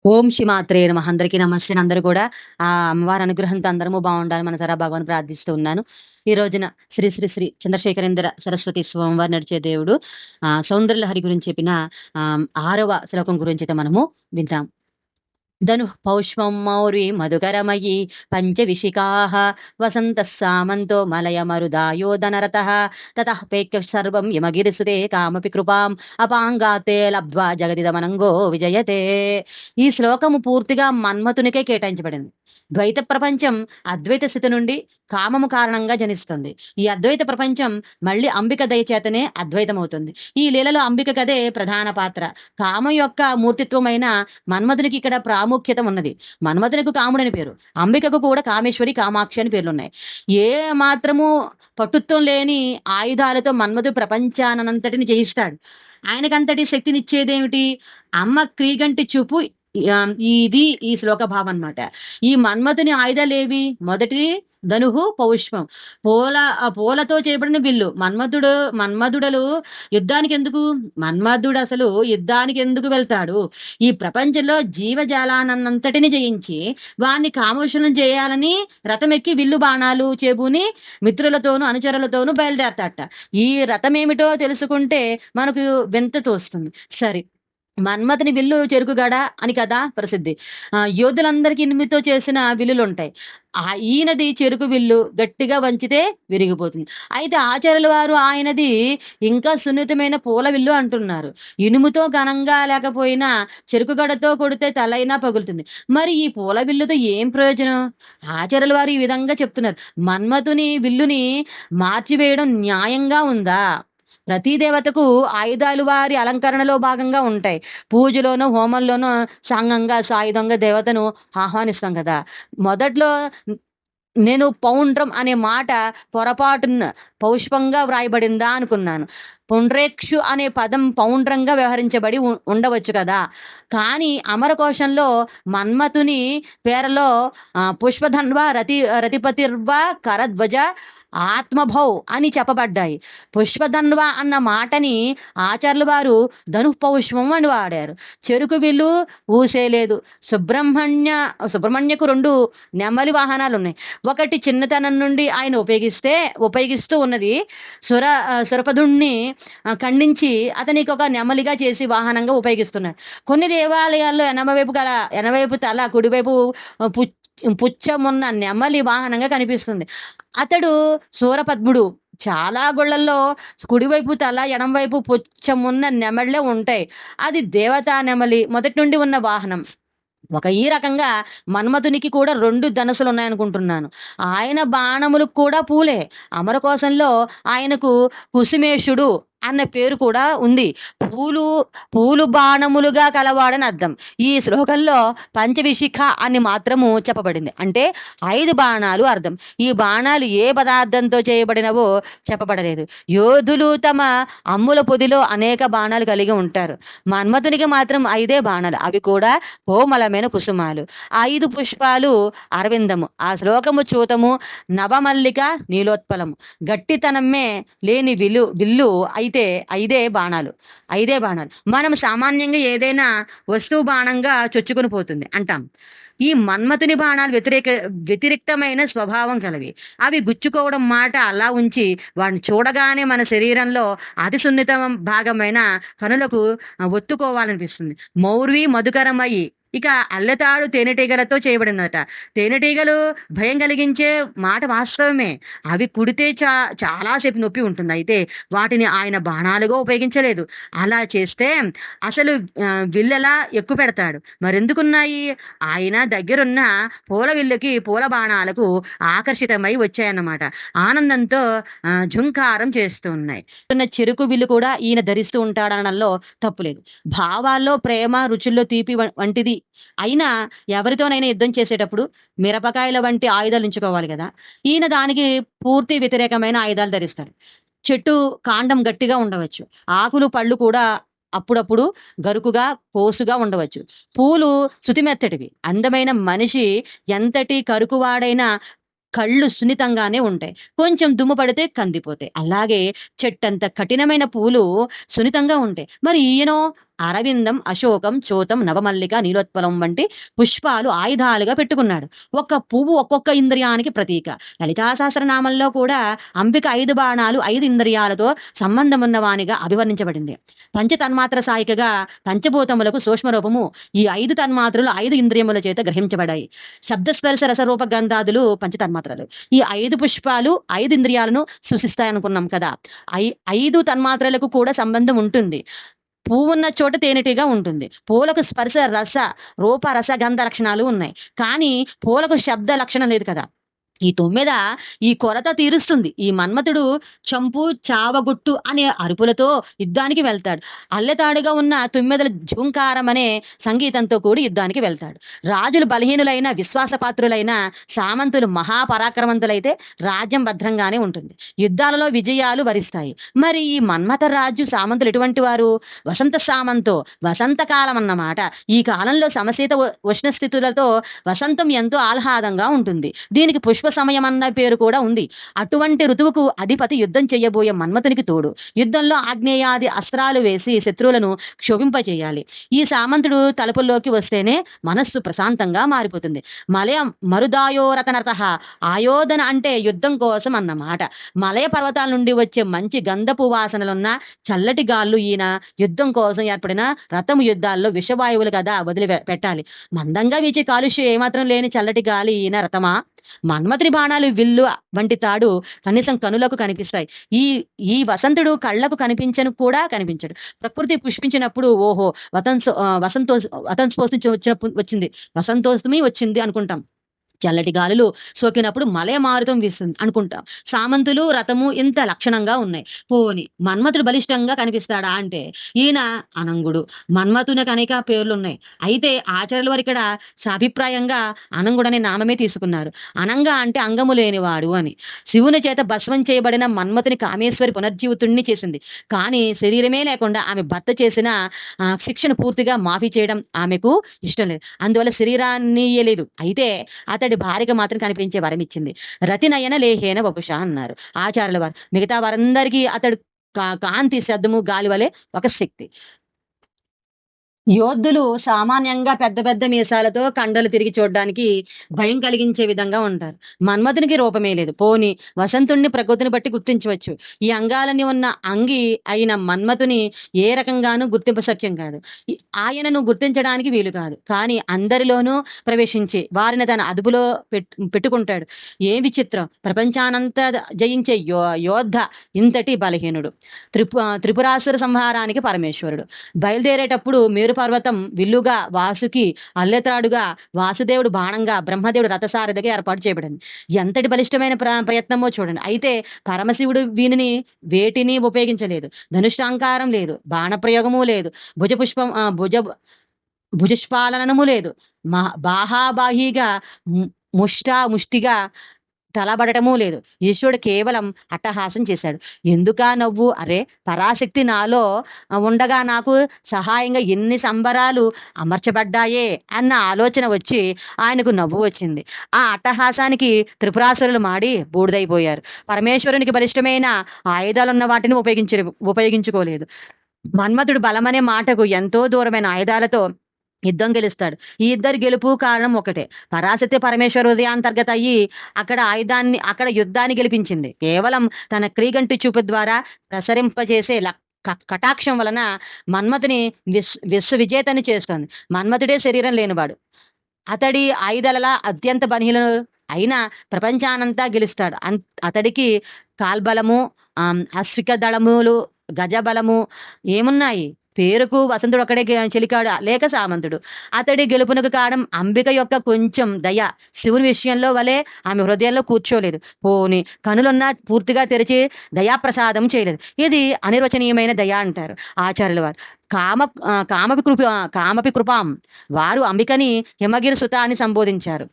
ఓం శ్రీమాత్రే నమః. అందరికీ నమస్తే. అందరూ కూడా అమ్మవారి అనుగ్రహంతో అందరము బాగుండాలని మనసారా భగవాన్ ప్రార్థిస్తూ ఉన్నాను. ఈ రోజున శ్రీ శ్రీ శ్రీ చంద్రశేఖరేంద్ర సరస్వతి స్వామివారు నడిచే దేవుడు సౌందర్యలహరి గురించి చెప్పిన 6వ శ్లోకం గురించి అయితే మనము విందాం. ధను పౌష్పం మౌర్వి మధుకరమయీ పంచవిశికాః వసంతః సామంతో మలయ మరుదాయోధనరతః తతః పేక్య సర్వం యమగిరిసుతే కామపి కృపాం అపాంగాతే లబ్ధ్వా జగదిదమనంగో విజయతే. ఈ శ్లోకము పూర్తిగా మన్మథునికే కేటాయించబడింది. ద్వైత ప్రపంచం అద్వైత స్థితి నుండి కామము కారణంగా జనిస్తుంది. ఈ అద్వైత ప్రపంచం మళ్ళీ అంబిక దయచేతనే అద్వైతమవుతుంది. ఈ లీలలో అంబిక కదే ప్రధాన పాత్ర. కామం యొక్క మూర్తిత్వమైన మన్మథునికి ఇక్కడ ప్రాముఖ్యత ఉన్నది. మన్మథునికి కాముడని పేరు, అంబికకు కూడా కామేశ్వరి, కామాక్షి అని పేర్లున్నాయి. ఏ మాత్రము పటుత్వం లేని ఆయుధాలతో మన్మథుడు ప్రపంచానంతటిని జయిస్తాడు. ఆయనకంతటి శక్తినిచ్చేదేమిటి? అమ్మ క్రీగంటి చూపు. ఇది ఈ శ్లోక భావం అన్నమాట. ఈ మన్మథుని ఆయుధాలేవి? మొదటి ధనుహు పౌష్పం, పూలతో చేయబడిన విల్లు. మన్మధుడలు యుద్ధానికి ఎందుకు? మన్మధుడు అసలు యుద్ధానికి ఎందుకు వెళ్తాడు? ఈ ప్రపంచంలో జీవజాలానంతటిని జయించి వాన్ని కామోషణం చేయాలని రథమెక్కి విల్లు బాణాలు చేబూని మిత్రులతోనూ అనుచరులతోనూ బయలుదేరతాట. ఈ రథం ఏమిటో తెలుసుకుంటే మనకు వింత తోస్తుంది. సరే, మన్మథుని విల్లు చెరుకుగడ అని కదా ప్రసిద్ధి. యోధులందరికీ ఇనుముతో చేసిన విల్లులు ఉంటాయి. ఈయనది చెరుకు విల్లు, గట్టిగా వంచితే విరిగిపోతుంది. అయితే ఆచార్యుల వారు ఆయనది ఇంకా సున్నితమైన పూల విల్లు అంటున్నారు. ఇనుముతో ఘనంగా లేకపోయినా చెరుకుగడతో కొడితే తలైనా పగులుతుంది. మరి ఈ పూల విల్లుతో ఏం ప్రయోజనం? ఆచార్యుల వారు ఈ విధంగా చెప్తున్నారు. మన్మథుని విల్లుని మార్చివేయడం న్యాయంగా ఉందా? ప్రతి దేవతకు ఆయుధాలు వారి అలంకరణలో భాగంగా ఉంటాయి. పూజలోనో హోమంలోనో సాంగంగా సాయుధంగా దేవతను ఆహ్వానిస్తాం కదా. మొదట్లో నేను పౌండ్రం అనే మాట పొరపాటున పౌష్పంగా వ్రాయబడిందా అనుకున్నాను. పుండ్రేక్షు అనే పదం పౌండ్రంగా వ్యవహరించబడి ఉండవచ్చు కదా. కానీ అమరకోశంలో మన్మథుని పేరలో పుష్పధన్వ రతిపతిర్వ కరధ్వజ ఆత్మభౌ అని చెప్పబడ్డాయి. పుష్పధన్వ అన్న మాటని ఆచార్యుల వారు ధనుఃపౌష్పం అని వాడారు. చెరుకు విల్లు ఊసేలేదు. సుబ్రహ్మణ్యకు 2 నెమలి వాహనాలు ఉన్నాయి. ఒకటి చిన్నతనం నుండి ఆయన ఉపయోగిస్తూ ఉన్నది. సురపదుణ్ణి ఖండించి అతనికి ఒక నెమలిగా చేసి వాహనంగా ఉపయోగిస్తున్నారు. కొన్ని దేవాలయాల్లో ఎనవైపు తల, కుడివైపు పుచ్చమున్న నెమలి వాహనంగా కనిపిస్తుంది. అతడు సూరపద్ముడు. చాలా గుళ్ళల్లో కుడివైపు తల, ఎడంవైపు పుచ్చమున్న నెమళ్ళే ఉంటాయి. అది దేవతా నెమలి మొదటి నుండి ఉన్న వాహనం. ఈ రకంగా మన్మథునికి కూడా 2 ధనుసులు ఉన్నాయనుకుంటున్నాను. ఆయన బాణములకు కూడా పూలే. అమరకోశంలో ఆయనకు కుసుమేశుడు అన్న పేరు కూడా ఉంది. పూలు బాణములుగా కలవాడని అర్థం. ఈ శ్లోకంలో పంచవిశిఖ అని మాత్రము చెప్పబడింది. అంటే 5 బాణాలు అర్థం. ఈ బాణాలు ఏ పదార్థంతో చేయబడినవో చెప్పబడలేదు. యోధులు తమ అమ్ముల పొదిలో అనేక బాణాలు కలిగి ఉంటారు. మన్మథునికి మాత్రం 5 బాణాలు. అవి కూడా కోమలమైన కుసుమాలు. 5 పుష్పాలు అరవిందము. ఆ శ్లోకము చూతము నవమల్లిక నీలోత్పలము. గట్టితనమే లేని విల్లు అయితే 5 బాణాలు. మనం సామాన్యంగా ఏదైనా వస్తువు బాణంగా చొచ్చుకొని పోతుంది అంటాం. ఈ మన్మథుని బాణాలు వ్యతిరిక్తమైన స్వభావం కలవి. అవి గుచ్చుకోవడం మాట అలా ఉంచి వాడిని చూడగానే మన శరీరంలో అతి సున్నిత భాగమైన కనులకు ఒత్తుకోవాలనిపిస్తుంది. మౌర్వి మధుకరమయ్యి. ఇక అల్లెతాడు తేనెటీగలతో చేయబడినట. తేనెటీగలు భయం కలిగించే మాట వాస్తవమే. అవి కుడితే చాలాసేపు నొప్పి ఉంటుంది. అయితే వాటిని ఆయన బాణాలుగా ఉపయోగించలేదు. అలా చేస్తే అసలు విల్లెలా ఎక్కువ పెడతాడు. మరెందుకున్నాయి? ఆయన దగ్గరున్న పూల విల్లుకి, పూల బాణాలకు ఆకర్షితమై వచ్చాయన్నమాట. ఆనందంతో ఝుంకారం చేస్తూ ఉన్నాయి. చెరుకు విల్లు కూడా ఈయన ధరిస్తూ ఉంటాడనడంలో తప్పులేదు. భావాల్లో ప్రేమ, రుచుల్లో తీపి వంటిది అయినా ఎవరితోనైనా యుద్ధం చేసేటప్పుడు మిరపకాయల వంటి ఆయుధాలు ఉంచుకోవాలి కదా. ఈయన దానికి పూర్తి వ్యతిరేకమైన ఆయుధాలు ధరిస్తాడు. చెట్టు కాండం గట్టిగా ఉండవచ్చు. ఆకులు, పళ్ళు కూడా అప్పుడప్పుడు గరుకుగా, కోసుగా ఉండవచ్చు. పూలు శుతిమెత్తటివి. అందమైన మనిషి ఎంతటి కరుకువాడైనా కళ్ళు సున్నితంగానే ఉంటాయి. కొంచెం దుమ్ము పడితే కందిపోతాయి. అలాగే చెట్టంత కఠినమైన పూలు సున్నితంగా ఉంటాయి. మరి ఈయనో అరవిందం, అశోకం, చోతం, నవమల్లిక, నీలోత్పలం వంటి పుష్పాలు ఆయుధాలుగా పెట్టుకున్నాడు. ఒక్క పువ్వు ఒక్కొక్క ఇంద్రియానికి ప్రతీక. లలితా సహస్రనామంలో కూడా అంబిక 5 బాణాలు 5 ఇంద్రియాలతో సంబంధం ఉన్నవానిగా అభివర్ణించబడింది. పంచతన్మాత్ర సాయికగా పంచభూతములకు సూక్ష్మ రూపము ఈ 5 తన్మాత్రలు 5 ఇంద్రియముల చేత గ్రహించబడాయి. శబ్దస్పర్శ రసరూప గంధాదులు పంచతన్మాత్రలు. ఈ 5 పుష్పాలు 5 ఇంద్రియాలను సూచిస్తాయనుకున్నాం కదా. 5 తన్మాత్రలకు కూడా సంబంధం ఉంటుంది. పువ్వున్న చోట తేనెటీగా ఉంటుంది. పూలకు స్పర్శ, రస, రూప, రస, గంధ లక్షణాలు ఉన్నాయి. కానీ పూలకు శబ్ద లక్షణం లేదు కదా. ఈ 9 ఈ కొరత తీరుస్తుంది. ఈ మన్మథుడు చంపు, చావగుట్టు అనే అరుపులతో యుద్ధానికి వెళ్తాడు. అల్లెతాడుగా ఉన్న 9 ఝుంకారం అనే సంగీతంతో కూడి యుద్ధానికి వెళ్తాడు. రాజులు బలహీనులైన, విశ్వాసపాత్రులైన, సామంతులు మహాపరాక్రమంతులైతే రాజ్యం భద్రంగానే ఉంటుంది. యుద్ధాలలో విజయాలు వరిస్తాయి. మరి ఈ మన్మథ రాజు సామంతులు ఎటువంటి వారు? వసంత సామంతో, వసంతకాలం అన్నమాట. ఈ కాలంలో సమశీత ఉష్ణస్థితులతో వసంతం ఎంతో ఆహ్లాదంగా ఉంటుంది. దీనికి పుష్ప సమయం అన్న పేరు కూడా ఉంది. అటువంటి ఋతువుకు అధిపతి యుద్ధం చెయ్యబోయే మన్మథునికి తోడు. యుద్ధంలో ఆగ్నేయాది అస్త్రాలు వేసి శత్రువులను క్షోభింపచేయాలి. ఈ సామంతుడు తలుపుల్లోకి వస్తేనే మనస్సు ప్రశాంతంగా మారిపోతుంది. మలయ మరుదాయోరతనత, ఆయోధన అంటే యుద్ధం కోసం అన్నమాట. మలయ పర్వతాల నుండి వచ్చే మంచి గంధపు వాసనలున్న చల్లటి గాళ్ళు ఈయన యుద్ధం కోసం ఏర్పడిన రథము యుద్ధాల్లో విషవాయువులు కదా వదిలి పెట్టాలి. మందంగా వీచే కాలుష్యం ఏమాత్రం లేని చల్లటి గాలి ఈయన రథమా? మన్మథుని బాణాలు, విల్లు వంటి తాడు కనీసం కనులకు కనిపిస్తాయి. ఈ ఈ వసంతుడు కళ్ళకు కనిపించను కూడా కనిపించడు. ప్రకృతి పుష్పించినప్పుడు ఓహో వచ్చింది, వసంతోస్తమి వచ్చింది అనుకుంటాం. చల్లటి గాలులు సోకినప్పుడు మలయ మారుతం వీస్తుంది అనుకుంటాం. సామంతులు, రథము ఇంత లక్షణంగా ఉన్నాయి. పోని మన్మథుడు బలిష్టంగా కనిపిస్తాడా అంటే ఈయన అనంగుడు. మన్మథునికి అనేక పేర్లు ఉన్నాయి. అయితే ఆచార్యుల వారు ఇక్కడ సాభిప్రాయంగా అనంగుడు అనే నామమే తీసుకున్నారు. అనంగా అంటే అంగము లేనివాడు అని. శివుని చేత భస్మం చేయబడిన మన్మథుని కామేశ్వరి పునర్జీవితుడిని చేసింది. కానీ శరీరమే లేకుండా ఆమె భర్త చేసిన శిక్షను పూర్తిగా మాఫీ చేయడం ఆమెకు ఇష్టం లేదు. అందువల్ల శరీరాన్ని ఇయ్యలేదు. అయితే అతడి భార్యకు మాత్రం కనిపించే వరం ఇచ్చింది. రతినయన లేహేన వపుష అన్నారు ఆచార్యుల వారు. మిగతా వారందరికీ అతడు కాంతి, శబ్దము, గాలి వలె ఒక శక్తి. యోధులు సామాన్యంగా పెద్ద పెద్ద మీసాలతో కండలు తిరిగి చూడడానికి భయం కలిగించే విధంగా ఉంటారు. మన్మథునికి రూపమే లేదు. పోని వసంతుణ్ణి ప్రకృతిని బట్టి గుర్తించవచ్చు. ఈ అంగాలని ఉన్న అంగి అయిన మన్మథుని ఏ రకంగానూ గుర్తింపశక్యం కాదు. ఆయనను గుర్తించడానికి వీలు కాదు. కానీ అందరిలోనూ ప్రవేశించి వారిని తన అదుపులో పెట్టుకుంటాడు. ఏ విచిత్రం! ప్రపంచానంతా జయించే యోద్ధ ఇంతటి బలహీనుడు. త్రిపురాసుర సంహారానికి పరమేశ్వరుడు. బయలుదేరేటప్పుడు మేరు పర్వతం విల్లుగా, వాసుకి అల్లెత్రాడుగా, వాసుదేవుడు బాణంగా, బ్రహ్మదేవుడు రథసారథిగా ఏర్పాటు చేయబడింది. ఎంతటి బలిష్టమైన ప్రయత్నమో చూడండి. అయితే పరమశివుడు వీనిని వేటిని ఉపయోగించలేదు. ధనుష్టాంకారం లేదు, బాణప్రయోగము లేదు, భుజస్పాలనము లేదు, బాహాబాహిగా ముష్టిగా తలబడటమూ లేదు. ఈశ్వరుడు కేవలం అట్టహాసం చేశాడు. ఎందుకా నవ్వు? అరే, పరాశక్తి నాలో ఉండగా నాకు సహాయంగా ఎన్ని సంబరాలు అమర్చబడ్డాయే అన్న ఆలోచన వచ్చి ఆయనకు నవ్వు వచ్చింది. ఆ అట్టహాసానికి త్రిపురాసురులు మాడి బూడిదైపోయారు. పరమేశ్వరునికి బలిష్టమైన ఆయుధాలున్న వాటిని ఉపయోగించుకోలేదు. మన్మథుడు బలమనే మాటకు ఎంతో దూరమైన ఆయుధాలతో యుద్ధం గెలుస్తాడు. ఈ ఇద్దరి గెలుపు కారణం ఒకటే. పరాశక్తి పరమేశ్వర హృదయాంతర్గత అయ్యి అక్కడ యుద్ధాన్ని గెలిపించింది. కేవలం తన క్రీగంటి చూపు ద్వారా ప్రసరింపజేసే కటాక్షం వలన మన్మథుని విశ్వవిజేతని చేస్తోంది. మన్మథుడే శరీరం లేనివాడు. అతడి ఆయుధాల అత్యంత బలహీనులు అయినా ప్రపంచానంతా గెలుస్తాడు. అతడికి కాల్బలము, అశ్విక దళములు, గజబలము ఏమున్నాయి? పేరుకు వసంతుడు ఒక్కడే చెలికాడు లేక సామంతుడు. అతడి గెలుపునకు కారణం అంబిక యొక్క కొంచెం దయ. శివుని విషయంలో వలె ఆమె హృదయంలో కూర్చోలేదు. పోని కనులున్న పూర్తిగా తెరిచి దయాప్రసాదం చేయలేదు. ఇది అనిర్వచనీయమైన దయ అంటారు ఆచార్యుల వారు. కామపి కృపాం వారు అంబికని హిమగిరి సుత అని సంబోధించారు.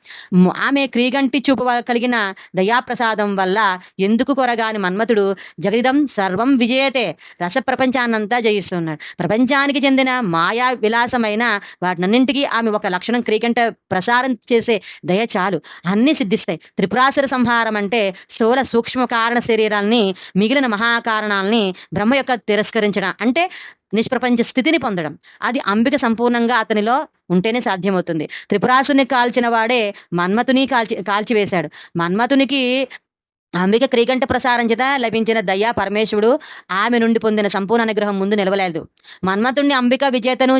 ఆమె క్రీగంటి చూపు కలిగిన దయాప్రసాదం వల్ల ఎందుకు కొరగాని మన్మథుడు జగదిదం సర్వం విజయతే, రస ప్రపంచాన్నంతా జయిస్తున్నారు. ప్రపంచానికి చెందిన మాయా విలాసమైన వాటినన్నింటికీ ఆమె ఒక లక్షణం క్రీగంట ప్రసారం చేసే దయ చాలు, అన్నీ సిద్ధిస్తాయి. త్రిపురాసుర సంహారం అంటే స్థూల సూక్ష్మ కారణ శరీరాల్ని, మిగిలిన మహాకారణాలని బ్రహ్మ యొక్క తిరస్కరించడం అంటే నిష్ప్రపంచ స్థితిని పొందడం. అది అంబిక సంపూర్ణంగా అతనిలో ఉంటేనే సాధ్యమవుతుంది. త్రిపురాసుని కాల్చిన వాడే మన్మథుని కాల్చివేశాడు. మన్మథునికి అంబిక క్రీకంఠ ప్రసారం చేత లభించిన దయ్యా పరమేశ్వరుడు ఆమె నుండి పొందిన సంపూర్ణ అనుగ్రహం ముందు నిలవలేదు. మన్మథుణ్ణి అంబిక విజేతను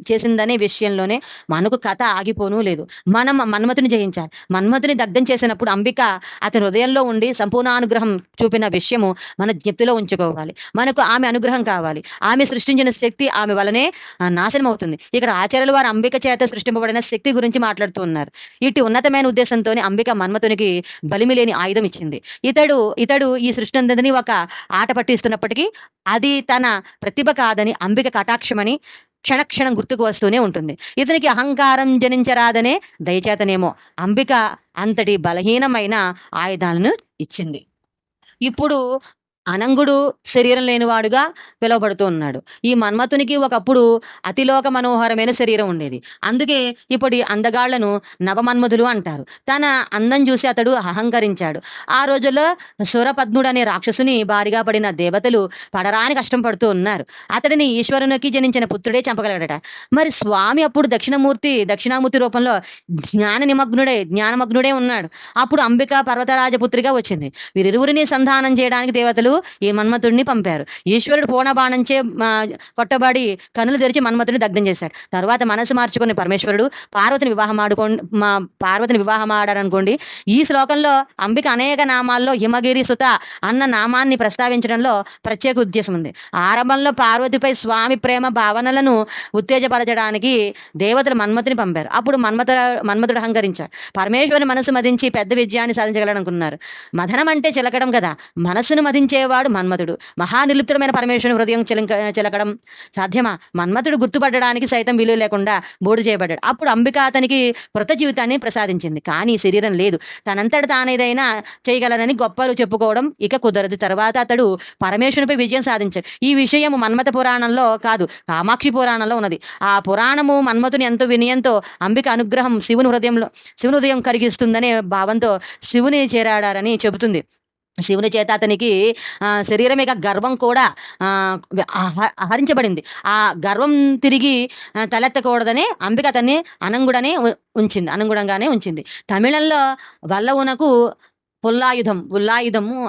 చేసిందనే విషయంలోనే మనకు కథ ఆగిపోనూ లేదు. మనం మన్మథుని జయించాలి. మన్మథుని దగ్ధం చేసినప్పుడు అంబిక అతని హృదయంలో ఉండి సంపూర్ణ అనుగ్రహం చూపిన విషయము మన జ్ఞప్తిలో ఉంచుకోవాలి. మనకు ఆమె అనుగ్రహం కావాలి. ఆమె సృష్టించిన శక్తి ఆమె వలనే నాశనం అవుతుంది. ఇక్కడ ఆచార్యులు వారు అంబిక చేత సృష్టింపబడిన శక్తి గురించి మాట్లాడుతూ ఉన్నారు. ఇటు ఉన్నతమైన ఉద్దేశంతోనే అంబిక మన్మథునికి బలిమి లేని ఆయుధం ఇచ్చింది. ఇతడు ఈ సృష్టి అంతటిని ఒక ఆట పట్టిస్తున్నప్పటికీ అది తన ప్రతిభ కాదని అంబిక కటాక్షమని క్షణక్షణం గుర్తుకు వస్తూనే ఉంటుంది. ఇతనికి అహంకారం జనించరాదనే దయచేతనేమో అంబిక అంతటి బలహీనమైన ఆయుధాలను ఇచ్చింది. ఇప్పుడు అనంగుడు శరీరం లేనివాడుగా పిలువబడుతూ ఉన్నాడు. ఈ మన్మథునికి ఒకప్పుడు అతిలోక మనోహరమైన శరీరం ఉండేది. అందుకే ఇప్పుడు అందగాళ్లను నవమన్మధులు అంటారు. తన అందం చూసి అతడు అహంకరించాడు. ఆ రోజుల్లో సురపద్ముడు అనే రాక్షసుని భారీగా పడిన దేవతలు పడరాని కష్టం పడుతూ ఉన్నారు. అతడిని ఈశ్వరునికి జనించిన పుత్రుడే చంపగలడట. మరి స్వామి అప్పుడు దక్షిణామూర్తి రూపంలో జ్ఞానమగ్నుడే ఉన్నాడు. అప్పుడు అంబిక పర్వతరాజపుత్రిగా వచ్చింది. వీరిరువురిని సంధానం చేయడానికి దేవతలు ఈ మన్మథుడిని పంపారు. ఈశ్వరుడు పూర్ణబాణంచే కొట్టబడి కనులు తెరిచి మన్మథుడిని దగ్ధం చేశాడు. తర్వాత మనసు మార్చుకుని పరమేశ్వరుడు పార్వతిని వివాహమాడారనుకోండి. ఈ శ్లోకంలో అంబిక అనేక నామాల్లో హిమగిరి సుత అన్న నామాన్ని ప్రస్తావించడంలో ప్రత్యేక ఉద్దేశం ఉంది. ఆరంభంలో పార్వతిపై స్వామి ప్రేమ భావనలను ఉత్తేజపరచడానికి దేవతలు మన్మథుని పంపారు. అప్పుడు మన్మథుడు అహంకరించాడు. పరమేశ్వరుని మనసు మదించి పెద్ద విజయాన్ని సాధించగలనుకున్నారు. మదనం అంటే చిలకడం కదా. మనస్సును మదించేవాడు మన్మథుడు. మహానిర్లిప్తుడమైన పరమేశ్వరుని హృదయం చిలకడం సాధ్యమా? మన్మథుడు గుర్తుపట్టడానికి సైతం విలువ లేకుండా బోడు చేయబడ్డాడు. అప్పుడు అంబిక అతనికి కృత జీవితాన్ని ప్రసాదించింది. కానీ శరీరం లేదు. తనంతట తానేదైనా చేయగలనని గొప్పలు చెప్పుకోవడం ఇక కుదరదు. తర్వాత అతడు పరమేశ్వరునిపై విజయం సాధించాడు. ఈ విషయం మన్మథ పురాణంలో కాదు, కామాక్షి పురాణంలో ఉన్నది. ఆ పురాణము మన్మథుని ఎంతో వినయంతో అంబిక అనుగ్రహం శివుని హృదయం కరిగిస్తుందనే భావంతో శివుని చేరాడారని చెబుతుంది. శివుని చేత అతనికి శరీరమే గర్వం కూడా హరించబడింది. ఆ గర్వం తిరిగి తలెత్తకూడదని అంబిక అతన్ని అనంగుడంగానే ఉంచింది. తమిళంలో వల్లవునకు పొల్లాయుధము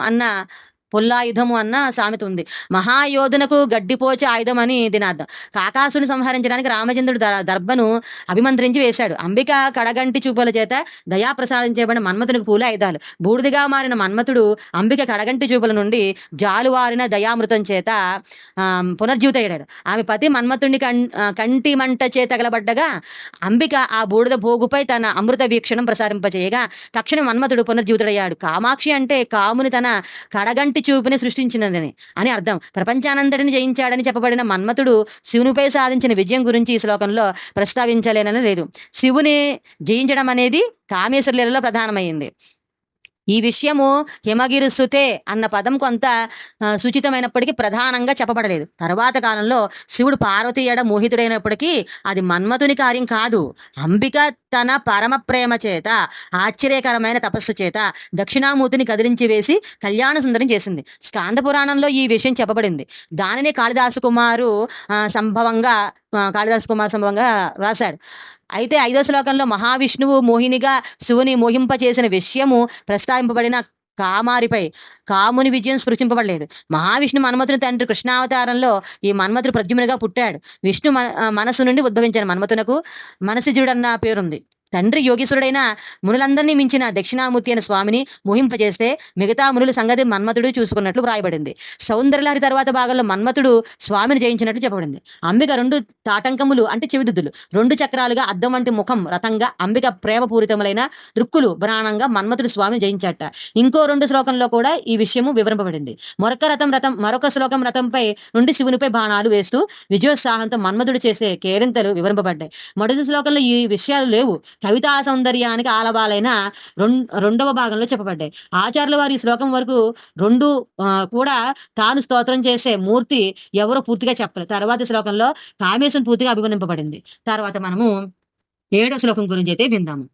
అన్న సామెత ఉంది. మహాయోధునకు గడ్డిపోచ ఆయుధం అని దీని అర్థం. కాకాసుని సంహరించడానికి రామచంద్రుడు దర్భను అభిమంత్రించి వేశాడు. అంబిక కడగంటి చూపుల చేత దయా ప్రసాదించబడిన మన్మథునికి పూల ఆయుధాలు. బూడిదిగా మారిన మన్మథుడు అంబిక కడగంటి చూపుల నుండి జాలువారిన దయామృతం చేత పునర్జీవితయ్యాడు. ఆమె పతి మన్మథుడిని కంటి మంట చేత తగలబడ్డగా అంబిక ఆ బూడిద భోగుపై తన అమృత వీక్షణం ప్రసారింపచేయగా తక్షణం మన్మథుడు పునర్జీవితుడయ్యాడు. కామాక్షి అంటే కాముని తన కడగంటి చూపుని సృష్టించినదని అని అర్థం. ప్రపంచానంతటిని జయించాడని చెప్పబడిన మన్మథుడు శివునిపై సాధించిన విజయం గురించి ఈ శ్లోకంలో ప్రస్తావించలేనని లేదు. శివుని జయించడం అనేది కామేశ్వరులలో ప్రధానమైంది. ఈ విషయము హిమగిరి సుతే అన్న పదం కొంత సూచితమైనప్పటికీ ప్రధానంగా చెప్పబడలేదు. తర్వాత కాలంలో శివుడు పార్వతి ఎడ మోహితుడైనప్పటికీ అది మన్మథుని కార్యం కాదు. అంబిక తన పరమ ప్రేమ చేత ఆశ్చర్యకరమైన తపస్సు చేత దక్షిణామూర్తిని కదిలించి వేసి కళ్యాణ సుందరం చేసింది. స్కాంద పురాణంలో ఈ విషయం చెప్పబడింది. దానినే కాళిదాసు కుమార్ సంభవంగా రాశాడు. అయితే 5వ శ్లోకంలో మహావిష్ణువు మోహినిగా శివుని మోహింపచేసిన విషయము ప్రస్తావింపబడిన కాముని విజయం స్పృశింపబడలేదు. మహావిష్ణు మన్మథుని తండ్రి కృష్ణావతారంలో ఈ మన్మథుడు ప్రద్యుమ్నుగా పుట్టాడు. విష్ణు మనసు నుండి ఉద్భవించిన మన్మథునకు మనసిజుడన్న పేరుంది. తండ్రి యోగీశ్వరుడైన మునులందరినీ మించిన దక్షిణామూర్తి అయిన స్వామిని మోహింపజేస్తే మిగతా మునుల సంగతి మన్మథుడు చూసుకున్నట్లు వ్రాయబడింది. సౌందర్యలహరి తర్వాత భాగంలో మన్మథుడు స్వామిని జయించినట్లు చెప్పబడింది. అంబిక 2 తాటంకములు అంటే చెవిదిద్దులు, 2 చక్రాలుగా అద్దం వంటి ముఖం రథంగా, అంబిక ప్రేమపూరితములైన దృక్కులు బ్రాణంగా మన్మథుడు స్వామిని జయించాట. ఇంకో 2 శ్లోకంలో కూడా ఈ విషయము వివరింపబడింది. మరొక శ్లోకం రథంపై నుండి శివునిపై బాణాలు వేస్తూ విజయోత్సాహంతో మన్మథుడు చేసే కేరింతలు వివరింపబడ్డాయి. మొదటి శ్లోకంలో ఈ విషయాలు లేవు. కవితా సౌందర్యానికి ఆలవాలైన 2వ భాగంలో చెప్పబడ్డాయి. ఆచార్యుల వారి శ్లోకం వరకు 2 కూడా తాను స్తోత్రం చేసే మూర్తి ఎవరో పూర్తిగా చెప్పలేదు. తర్వాత శ్లోకంలో కామేశ్వరుని పూర్తిగా అభివర్ణింపబడింది. తర్వాత మనము 7వ శ్లోకం గురించి అయితే విందాము.